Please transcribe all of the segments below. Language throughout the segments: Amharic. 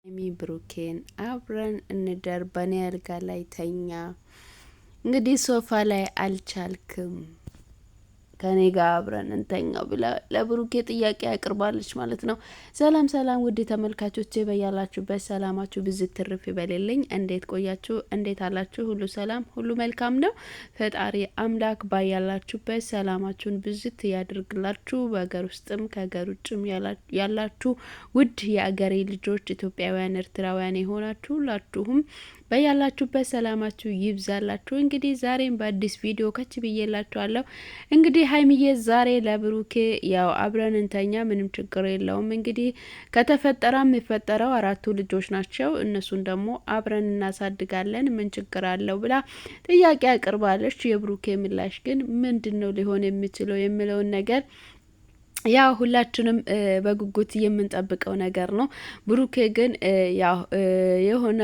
ሀይሚ ብሩኬን አብረን እንደር በኔ አልጋ ላይ ተኛ። እንግዲህ ሶፋ ላይ አልቻልክም ከኔ ጋር አብረን እንተኛው ብላ ለብሩኬ ጥያቄ ያቀርባለች ማለት ነው። ሰላም ሰላም ውድ ተመልካቾቼ በያላችሁበት ሰላማችሁ ብዝት ትርፍ ይበልልኝ። እንዴት ቆያችሁ? እንዴት አላችሁ? ሁሉ ሰላም፣ ሁሉ መልካም ነው። ፈጣሪ አምላክ ባያላችሁበት ሰላማችሁን ብዝት ያድርግላችሁ። በሀገር ውስጥም ከሀገር ውጭም ያላችሁ ውድ የአገሬ ልጆች ኢትዮጵያውያን፣ ኤርትራውያን የሆናችሁ ሁላችሁም በያላችሁበት ሰላማችሁ ይብዛላችሁ። እንግዲህ ዛሬም በአዲስ ቪዲዮ ከች ብዬላችኋለሁ። እንግዲህ ሀይሚዬ ዛሬ ለብሩኬ ያው አብረን እንተኛ ምንም ችግር የለውም፣ እንግዲህ ከተፈጠረ የሚፈጠረው 4 ልጆች ናቸው፣ እነሱን ደግሞ አብረን እናሳድጋለን ምን ችግር አለው ብላ ጥያቄ አቅርባለች። የብሩኬ ምላሽ ግን ምንድነው ሊሆን የሚችለው የሚለውን ነገር ያው ሁላችንም በጉጉት የምንጠብቀው ነገር ነው። ብሩኬ ግን ያው የሆነ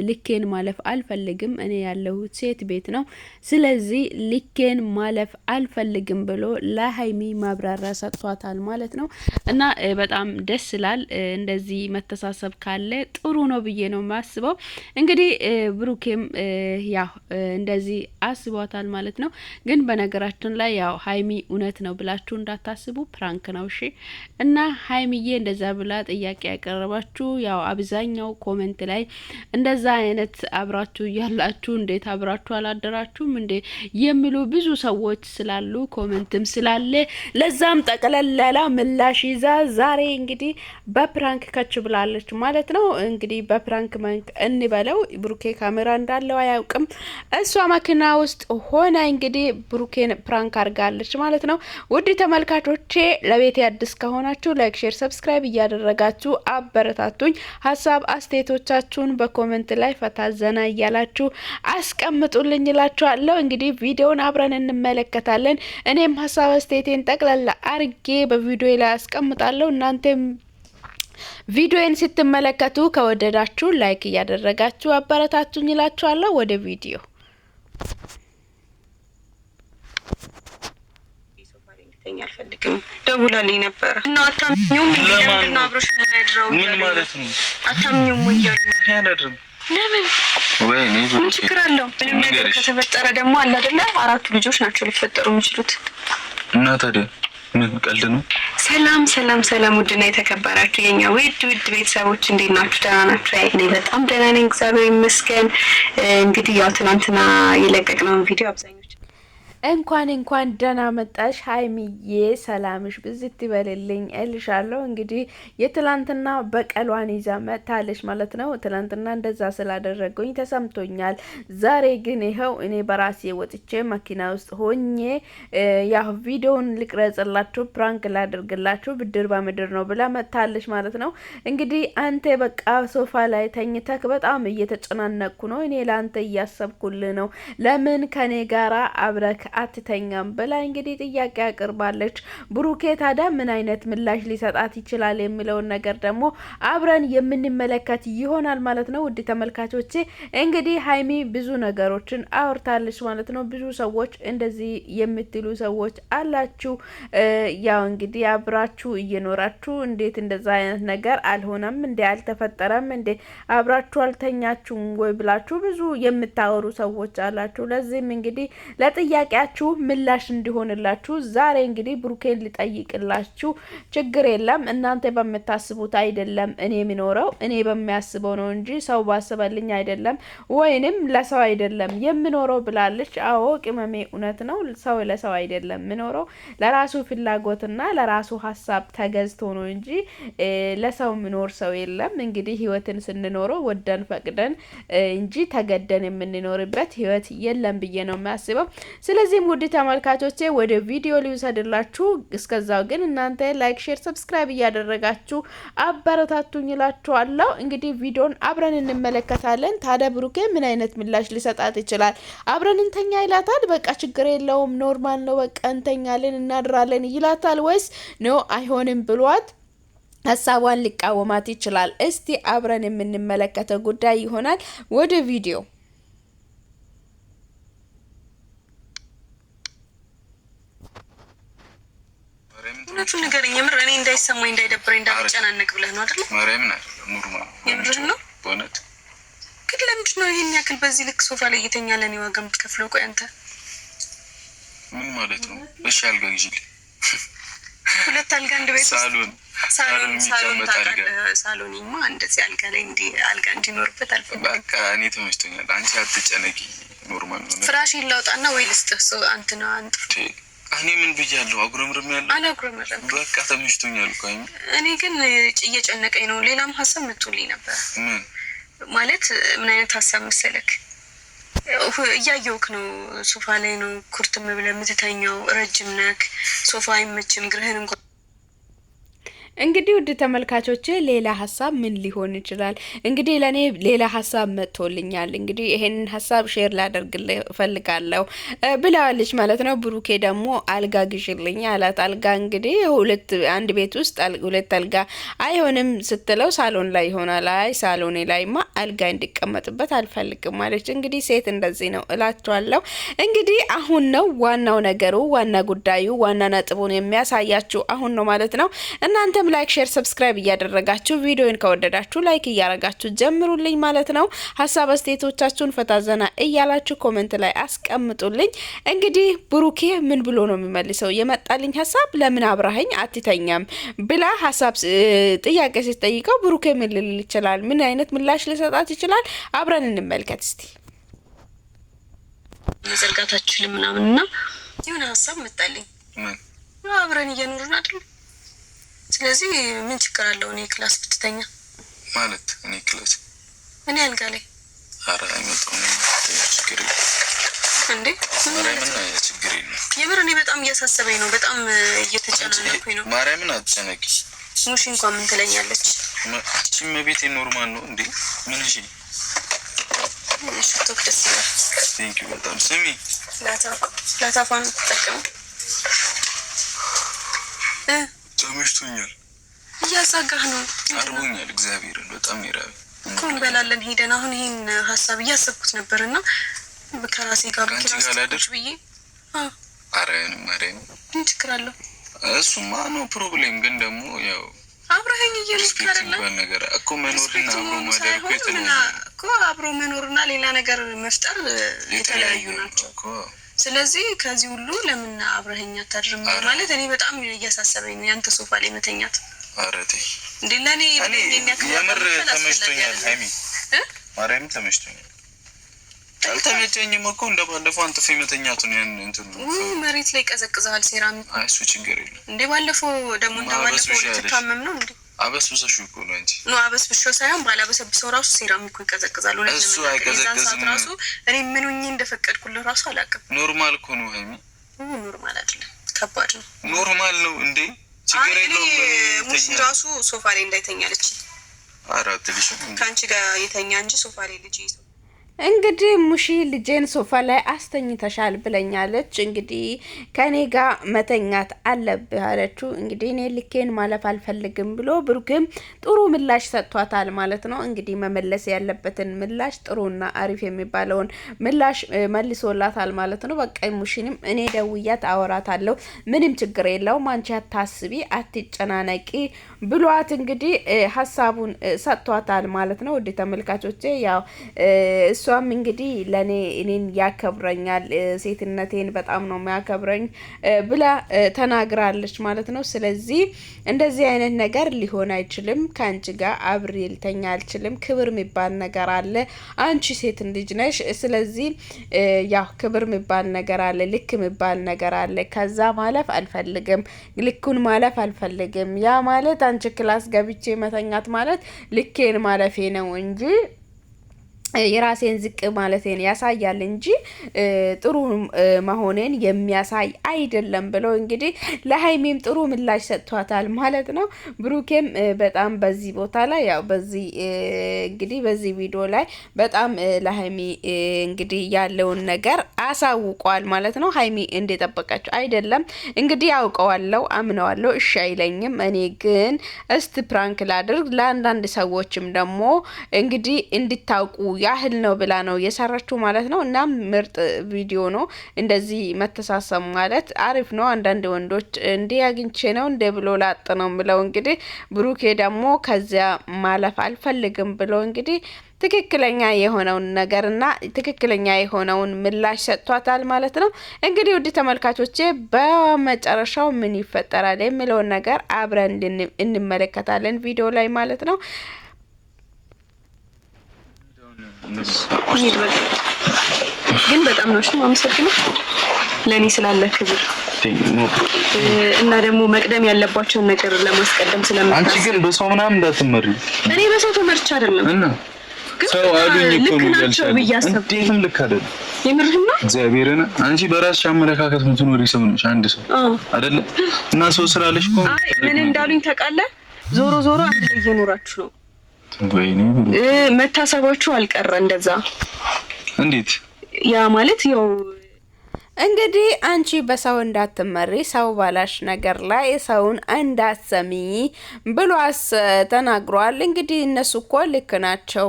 ልኬን ማለፍ አልፈልግም፣ እኔ ያለሁት ሴት ቤት ነው፣ ስለዚህ ልኬን ማለፍ አልፈልግም ብሎ ለሀይሚ ማብራሪያ ሰጥቷታል ማለት ነው። እና በጣም ደስ ይላል። እንደዚህ መተሳሰብ ካለ ጥሩ ነው ብዬ ነው የማስበው። እንግዲህ ብሩኬም ያው እንደዚህ አስቧታል ማለት ነው። ግን በነገራችን ላይ ያው ሀይሚ እውነት ነው ብላችሁ እንዳታስቡ፣ ፕራንክ ነው። እሺ። እና ሀይሚዬ እንደዛ ብላ ጥያቄ ያቀረባችሁ ያው አብዛኛው ኮሜንት ላይ እንደዛ አይነት አብራችሁ ያላችሁ እንዴት አብራችሁ አላደራችሁም እንዴ የሚሉ ብዙ ሰዎች ስላሉ ኮሜንትም ስላለ ለዛም ጠቅለላ ምላሽ ይዛ ዛሬ እንግዲህ በፕራንክ ከች ብላለች ማለት ነው። እንግዲህ በፕራንክ እንበለው ብሩኬ ካሜራ እንዳለው አያውቅም። እሷ መኪና ውስጥ ሆና እንግዲህ ብሩኬን ፕራንክ አድርጋለች ማለት ነው። ውድ ተመልካቾቼ ለቤት አዲስ ከሆናችሁ ላይክ፣ ሼር፣ ሰብስክራይብ እያደረጋችሁ አበረታቱኝ። ሀሳብ አስተያየቶቻችሁን በኮሜንት ላይ ፈታ ዘና እያላችሁ አስቀምጡልኝ እላችኋለሁ። እንግዲህ ቪዲዮውን አብረን እንመለከታለን። እኔም ሀሳብ አስተያየቴን ጠቅላላ አርጌ በቪዲዮ ላይ አስቀምጣለሁ። እናንተም ቪዲዮን ስትመለከቱ ከወደዳችሁ ላይክ እያደረጋችሁ አበረታቱኝ እላችኋለሁ። ወደ ቪዲዮ አልፈልግም ደውላልኝ ነበር እና አታምኙም? ለምን አብሮሽ ነው? ምን ማለት ነው? አታምኙም ወይ ያሉ ለምን ወይ ምን ችግር አለው? ምንም ነገር ከተፈጠረ ደግሞ አለ አይደለ? 4 ልጆች ናቸው ሊፈጠሩ የሚችሉት እና ታዲያ ምን ቀልድ ነው? ሰላም ሰላም ሰላም! ውድና የተከበራችሁ የኛ ውድ ቤተሰቦች እንዴት ናችሁ? ደህና ናችሁ? እኔ በጣም ደህና ነኝ፣ እግዚአብሔር ይመስገን። እንግዲህ ያው ትናንትና የለቀቅነው ቪዲዮ አብዛኞቹ እንኳን ደህና መጣሽ ሀይሚዬ፣ ሰላምሽ ብዝት ይበልልኝ እልሻለሁ። እንግዲህ የትላንትና በቀሏን ይዛ መታለሽ ማለት ነው። ትላንትና እንደዛ ስላደረገኝ ተሰምቶኛል። ዛሬ ግን ይኸው እኔ በራሴ ወጥቼ መኪና ውስጥ ሆኜ ያው ቪዲዮውን ልቅረጽላችሁ፣ ፕራንክ ላድርግላችሁ፣ ብድር በምድር ነው ብላ መታለሽ ማለት ነው። እንግዲህ አንተ በቃ ሶፋ ላይ ተኝተክ በጣም እየተጨናነቅኩ ነው፣ እኔ ለአንተ እያሰብኩልህ ነው፣ ለምን ከኔ ጋራ አብረክ አትተኛም ብላ እንግዲህ ጥያቄ አቅርባለች። ብሩኬ ታዲያ ምን አይነት ምላሽ ሊሰጣት ይችላል የሚለውን ነገር ደግሞ አብረን የምንመለከት ይሆናል ማለት ነው። ውድ ተመልካቾቼ እንግዲህ ሀይሚ ብዙ ነገሮችን አውርታለች ማለት ነው። ብዙ ሰዎች እንደዚህ የምትሉ ሰዎች አላችሁ። ያው እንግዲህ አብራችሁ እየኖራችሁ እንዴት እንደዛ አይነት ነገር አልሆነም እንዴ አልተፈጠረም እንዴ አብራችሁ አልተኛችሁም ወይ ብላችሁ ብዙ የምታወሩ ሰዎች አላችሁ። ለዚህም እንግዲህ ለጥያቄ ምላሽ እንዲሆንላችሁ ዛሬ እንግዲህ ብሩኬን ሊጠይቅላችሁ፣ ችግር የለም እናንተ በምታስቡት አይደለም እኔ የሚኖረው እኔ በሚያስበው ነው እንጂ ሰው ባሰበልኝ አይደለም ወይንም ለሰው አይደለም የምኖረው ብላለች። አዎ ቅመሜ እውነት ነው። ሰው ለሰው አይደለም የሚኖረው ለራሱ ፍላጎትና ለራሱ ሀሳብ ተገዝቶ ነው እንጂ ለሰው የሚኖር ሰው የለም። እንግዲህ ህይወትን ስንኖረው ወደን ፈቅደን እንጂ ተገደን የምንኖርበት ህይወት የለም ብዬ ነው የሚያስበው። ስለዚህ ውድ ተመልካቾቼ ወደ ቪዲዮ ሊውሰድላችሁ። እስከዛው ግን እናንተ ላይክ፣ ሼር፣ ሰብስክራይብ እያደረጋችሁ አበረታቱኝ እላችኋለሁ። እንግዲህ ቪዲዮን አብረን እንመለከታለን። ታዲያ ብሩኬ ምን አይነት ምላሽ ሊሰጣት ይችላል? አብረን እንተኛ ይላታል፣ በቃ ችግር የለውም ኖርማል ነው በቃ እንተኛለን እናድራለን ይላታል፣ ወይስ ነው አይሆንም ብሏት ሀሳቧን ሊቃወማት ይችላል? እስቲ አብረን የምንመለከተው ጉዳይ ይሆናል። ወደ ቪዲዮ እውነቱን ንገረኝ። የምር እኔ እንዳይሰማኝ እንዳይደብረኝ እንዳልጨናነቅ ብለህ ነው አይደል? ማርያምን ኖርማል የምርህን ነው በእውነት ግን ለምንድን ነው ይሄን ያክል በዚህ ልክ ሶፋ ላይ እየተኛ ለኔ ዋጋ የምትከፍለው? ቆይ አንተ ምን ማለት ነው? እሺ አልጋ ግዢልኝ። 2 አልጋ አንድ ቤት ሳሎን ሳሎንማ እንደዚህ አልጋ ላይ አልጋ እንዲኖርበት አልፈልግም። በቃ እኔ ተመችቶኛል። አንቺ አትጨነቂ። ኖርማል ነው። ፍራሽ ይላውጣና ወይ ልስጥህ። ሰው አንተና አንጥፍ። እኔ ምን ብያለሁ? አጉረምርም ያለው አላጉረምርም። በቃ ተመችቶኛል እኮ። እኔ ግን እየጨነቀኝ ነው። ሌላም ሀሳብ መጥቶልኝ ነበር። ምን ማለት ምን አይነት ሀሳብ መሰለክ? እያየውክ ነው። ሶፋ ላይ ነው ኩርትም ብለህ የምትተኛው። ረጅም ነክ ሶፋ አይመችም። እግርህን እንኳን እንግዲህ ውድ ተመልካቾቼ ሌላ ሀሳብ ምን ሊሆን ይችላል? እንግዲህ ለኔ ሌላ ሀሳብ መጥቶልኛል። እንግዲህ ይሄንን ሀሳብ ሼር ላደርግልህ እፈልጋለሁ ብለዋለች ማለት ነው። ብሩኬ ደግሞ አልጋ ግዢልኝ አላት። አልጋ እንግዲህ አንድ ቤት ውስጥ 2 አልጋ አይሆንም ስትለው ሳሎን ላይ ይሆናል። አይ ሳሎኔ ላይማ አልጋ እንዲቀመጥበት አልፈልግም ማለች። እንግዲህ ሴት እንደዚህ ነው እላችኋለሁ። እንግዲህ አሁን ነው ዋናው ነገሩ፣ ዋና ጉዳዩ፣ ዋና ነጥቡን የሚያሳያችሁ አሁን ነው ማለት ነው። እናንተ ላይክ ሼር ሰብስክራይብ እያደረጋችሁ ቪዲዮን ከወደዳችሁ ላይክ እያረጋችሁ ጀምሩልኝ ማለት ነው። ሀሳብ አስተያየቶቻችሁን ፈታዘና እያላችሁ ኮሜንት ላይ አስቀምጡልኝ። እንግዲህ ብሩኬ ምን ብሎ ነው የሚመልሰው? የመጣልኝ ሀሳብ ለምን አብራኸኝ አትተኛም ብላ ሀሳብ ጥያቄ ስትጠይቀው ብሩኬ ምን ሊል ይችላል? ምን አይነት ምላሽ ሊሰጣት ይችላል? አብረን እንመልከት እስቲ። መዘርጋታችሁ ምናምንና የሆነ ሀሳብ መጣልኝ። አብረን እየኖርን አይደል? ስለዚህ ምን ችግር አለው? እኔ ክላስ ብትተኛ ማለት እኔ ክላስ እኔ አልጋ ላይ ኧረ አይመጣም። ችግር እንዴ ምን ችግር የለም። የምር እኔ በጣም እያሳሰበኝ ነው። በጣም እየተጨናነኩኝ ነው። ማርያምን አትጨነቂ። ሙሽ እንኳን ምን ትለኛለች? እቺም ቤቴ ኖርማል ነው እንዴ? ምን እሺ ሽቶክ ደስ ይላል። ቴንኪው በጣም ስሚ ላታፋን ተጠቀሙ። ተመችቶኛል። እያሳጋህ ነው። አርቦኛል። እግዚአብሔርን በጣም ይራብ እኮ እንበላለን ሄደን። አሁን ይሄን ሀሳብ እያሰብኩት ነበርና ከራሴ ጋር ብቻ ብዬ ማርያም ምን ችግር አለው? እሱማ ነው ፕሮብሌም። ግን ደግሞ ያው አብረኸኝ እየኖርካለና ነገር እኮ መኖርና አብሮ ማደር እኮ አብሮ መኖርና ሌላ ነገር መፍጠር የተለያዩ ናቸው እኮ። ስለዚህ ከዚህ ሁሉ ለምን አብረኸኝ አታድርም ማለት እኔ በጣም እያሳሰበኝ ነው ያንተ ሶፋ ላይ መተኛት። አረቴ እንዴ ለኔ የምር ተመችቶኛል። ሃይሚ ማርያም ተመችቶኛል። አልተመቸኝም እኮ እንደ ባለፈው አንጥፌ መተኛቱ ነው። ያን እንትን መሬት ላይ ቀዘቅዛል ሴራሚክ። አይ እሱ ችግር የለም እንዴ ባለፈው ደግሞ እንደባለፈው ልትታመም ነው እንዴ? አበስብሰሽ እኮ ነው እንጂ ነው አበስብሰው ሳይሆን ባላበሰብሰው ራሱ ሴራሚኩ ይቀዘቅዛል። እሱ አይቀዘቅዝም ራሱ እኔ ምን ሆኜ እንደፈቀድኩልህ ራሱ አላውቅም። ኖርማል እኮ ነው ሃይሚ። ኖርማል አይደለም ከባድ ነው። ኖርማል ነው እንዴ? ችግር የለውም። ሙሽ ራሱ ሶፋ ላይ እንዳይተኛለች አራት ልጅ ካንቺ ጋር የተኛ እንጂ ሶፋ ላይ ልጅ ይዘው እንግዲህ ሙሺ ልጄን ሶፋ ላይ አስተኝተሻል ብለኛለች። እንግዲህ ከኔ ጋር መተኛት አለብህ አለችው። እንግዲህ እኔ ልኬን ማለፍ አልፈልግም ብሎ ብሩክም ጥሩ ምላሽ ሰጥቷታል ማለት ነው። እንግዲህ መመለስ ያለበትን ምላሽ ጥሩና አሪፍ የሚባለውን ምላሽ መልሶላታል ማለት ነው። በቃ ሙሺንም እኔ ደውያት አወራታለሁ፣ ምንም ችግር የለውም፣ አንቺ አታስቢ፣ አትጨናነቂ ብሏት እንግዲህ ሀሳቡን ሰጥቷታል ማለት ነው። ወደ ተመልካቾቼ ያው እሷም እንግዲህ ለኔ እኔን ያከብረኛል፣ ሴትነቴን በጣም ነው የሚያከብረኝ ብላ ተናግራለች ማለት ነው። ስለዚህ እንደዚህ አይነት ነገር ሊሆን አይችልም፣ ከአንቺ ጋር አብሬ ልተኛ አልችልም፣ ክብር የሚባል ነገር አለ፣ አንቺ ሴት ልጅ ነሽ። ስለዚህ ያው ክብር የሚባል ነገር አለ፣ ልክ የሚባል ነገር አለ። ከዛ ማለፍ አልፈልግም፣ ልኩን ማለፍ አልፈልግም። ያ ማለት አንቺ ክላስ ገብቼ መተኛት ማለት ልኬን ማለፌ ነው እንጂ የራሴን ዝቅ ማለቴን ያሳያል እንጂ ጥሩ መሆኔን የሚያሳይ አይደለም ብሎ እንግዲህ ለሃይሚም ጥሩ ምላሽ ሰጥቷታል ማለት ነው። ብሩኬም በጣም በዚህ ቦታ ላይ ያው በዚህ እንግዲህ በዚህ ቪዲዮ ላይ በጣም ለሃይሚ እንግዲህ ያለውን ነገር አሳውቋል ማለት ነው። ሃይሚ እንደጠበቀችው አይደለም እንግዲህ ያውቀዋለሁ፣ አምነዋለሁ፣ እሺ አይለኝም። እኔ ግን እስቲ ፕራንክ ላድርግ ለአንዳንድ ሰዎችም ደግሞ እንግዲህ እንድታውቁ ያህል ነው ብላ ነው የሰራችው ማለት ነው። እና ምርጥ ቪዲዮ ነው። እንደዚህ መተሳሰብ ማለት አሪፍ ነው። አንዳንድ ወንዶች እንዴ አግኝቼ ነው እንደ ብሎ ላጥ ነው ብለው እንግዲህ ብሩኬ ደግሞ ከዚያ ማለፍ አልፈልግም ብሎ እንግዲህ ትክክለኛ የሆነውን ነገርና ትክክለኛ የሆነውን ምላሽ ሰጥቷታል ማለት ነው። እንግዲህ ውድ ተመልካቾቼ በመጨረሻው ምን ይፈጠራል የሚለውን ነገር አብረን እንመለከታለን ቪዲዮ ላይ ማለት ነው። ግን በጣም ነው የማመሰግነው ለኔ ስላለ ክብር እና ደግሞ መቅደም ያለባቸውን ነገር ለማስቀደም ስለማታስ አንቺ ግን በሰው ምናምን እንዳትመሪ። እኔ በሰው ተመርቻ አይደለም እና ሰው አሉኝ እኮ ነው ያልሻለሁ። እንዴትም ልክ አይደለም። የምርህና እግዚአብሔርን አንቺ በራስሽ አመለካከት የምትኖሪ ሰው ነሽ፣ አንድ ሰው አይደለ? እና ሰው ስላለሽ እኮ ምን እንዳሉኝ ታውቃለህ? ዞሮ ዞሮ አንድ ላይ እየኖራችሁ ነው። ወይኔ መታሰባችሁ አልቀረ እንደዛ። እንዴት ያ ማለት ያው እንግዲህ አንቺ በሰው እንዳትመሪ ሰው ባላሽ ነገር ላይ ሰውን እንዳትሰሚ ብሏስ ተናግሯል። እንግዲህ እነሱ እኮ ልክ ናቸው።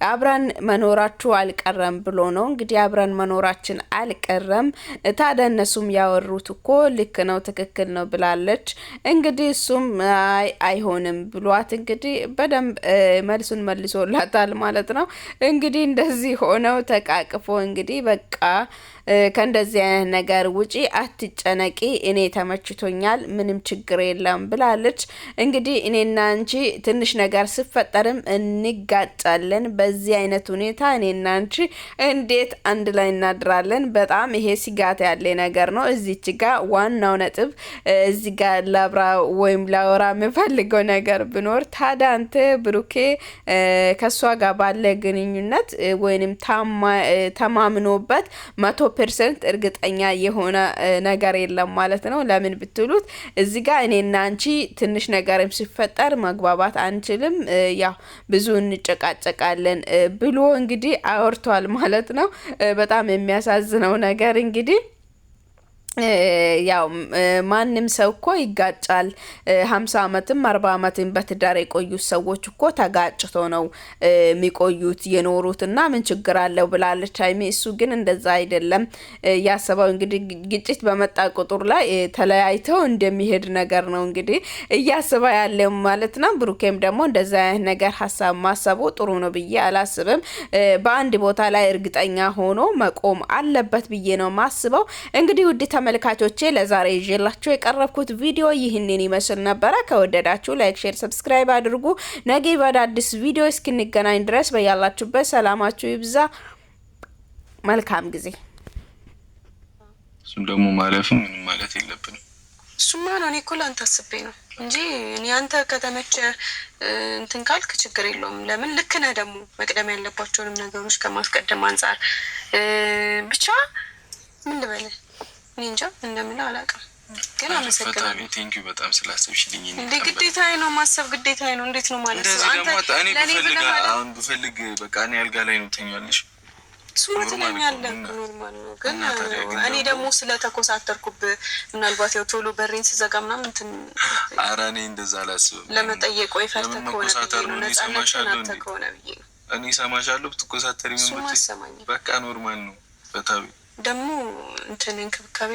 አብረን መኖራችሁ አልቀረም ብሎ ነው እንግዲህ አብረን መኖራችን አልቀረም። ታዲያ እነሱም ያወሩት እኮ ልክ ነው ትክክል ነው ብላለች። እንግዲህ እሱም አይሆንም ብሏት እንግዲህ በደንብ መልሱን መልሶላታል ማለት ነው። እንግዲህ እንደዚህ ሆነው ተቃቅፎ እንግዲህ በቃ ከእንደዚህ አይነት ነገር ውጪ አትጨነቂ፣ እኔ ተመችቶኛል፣ ምንም ችግር የለም ብላለች። እንግዲህ እኔና አንቺ ትንሽ ነገር ሲፈጠርም እንጋጫለን። በዚህ አይነት ሁኔታ እኔና አንቺ እንዴት አንድ ላይ እናድራለን? በጣም ይሄ ስጋት ያለ ነገር ነው። እዚች ጋር ዋናው ነጥብ እዚህ ጋር ላብራ ወይም ላወራ የምፈልገው ነገር ብኖር ታዲያ አንተ ብሩኬ ከሷ ጋር ባለ ግንኙነት ወይንም ተማምኖበት 100% እርግጠኛ የሆነ ነገር የለም ማለት ነው። ለምን ብትሉት እዚህ ጋር እኔና አንቺ ትንሽ ነገርም ሲፈጠር መግባባት አንችልም፣ ያው ብዙ እንጨቃጨቃለን ብሎ እንግዲህ አወርቷል ማለት ነው። በጣም የሚያሳዝነው ነገር እንግዲህ ያው ማንም ሰው እኮ ይጋጫል። 50 አመትም 40 አመትም በትዳር የቆዩ ሰዎች እኮ ተጋጭቶ ነው የሚቆዩት የኖሩትና ምን ችግር አለው ብላለች ሀይሚ። እሱ ግን እንደዛ አይደለም ያሰበው። እንግዲህ ግጭት በመጣ ቁጥር ላይ ተለያይተው እንደሚሄድ ነገር ነው እንግዲህ እያሰበ ያለው ማለት ነው። ብሩኬም ደግሞ እንደዛ አይነት ነገር ሀሳብ ማሰቡ ጥሩ ነው ብዬ አላስብም። በአንድ ቦታ ላይ እርግጠኛ ሆኖ መቆም አለበት ብዬ ነው ማስበው። እንግዲህ ውድ ተመልካቾቼ ለዛሬ ይዤላችሁ የቀረብኩት ቪዲዮ ይህንን ይመስል ነበረ። ከወደዳችሁ ላይክ፣ ሼር፣ ሰብስክራይብ አድርጉ። ነገ በአዲስ ቪዲዮ እስክንገናኝ ድረስ በያላችሁበት ሰላማችሁ ይብዛ። መልካም ጊዜ። እሱም ደግሞ ማለፍም ምንም ማለት የለብንም። እሱማ ነው እኔ እኮ ላንተ አስቤ ነው እንጂ እኔ አንተ ከተመቸ እንትን ካልክ ችግር የለውም። ለምን ልክ ነህ። ደግሞ መቅደም ያለባቸውንም ነገሮች ከማስቀደም አንጻር ብቻ ምን ልበልህ እኔ እንጃ እንደምለው አላውቅም። ግን አመሰግናለሁ። ቴንክ ዩ በጣም ስላሰብሽልኝ። እንዴ ግዴታዬ ነው ማሰብ ግዴታዬ ነው። እንዴት ነው ማለት ነው? አንተ ብፈልግ በቃ እኔ አልጋ ላይ ነው ተኛለሽ። ኖርማል ነው። ግን እኔ ደግሞ ስለተኮሳተርኩብህ ምናልባት ያው ቶሎ በሬን ስዘጋ ምናምን እንትን ኧረ እኔ እንደዛ አላስብም። ለመጠየቅ ወይ ፈርተህ ከሆነ ነፃነት ከሆነ ብዬ ነው። እኔ እሰማሻለሁ ብትኮሳተሪ ምን ብትይ በቃ ኖርማል ነው። በታቢ ደግሞ እንትን እንክብካቤ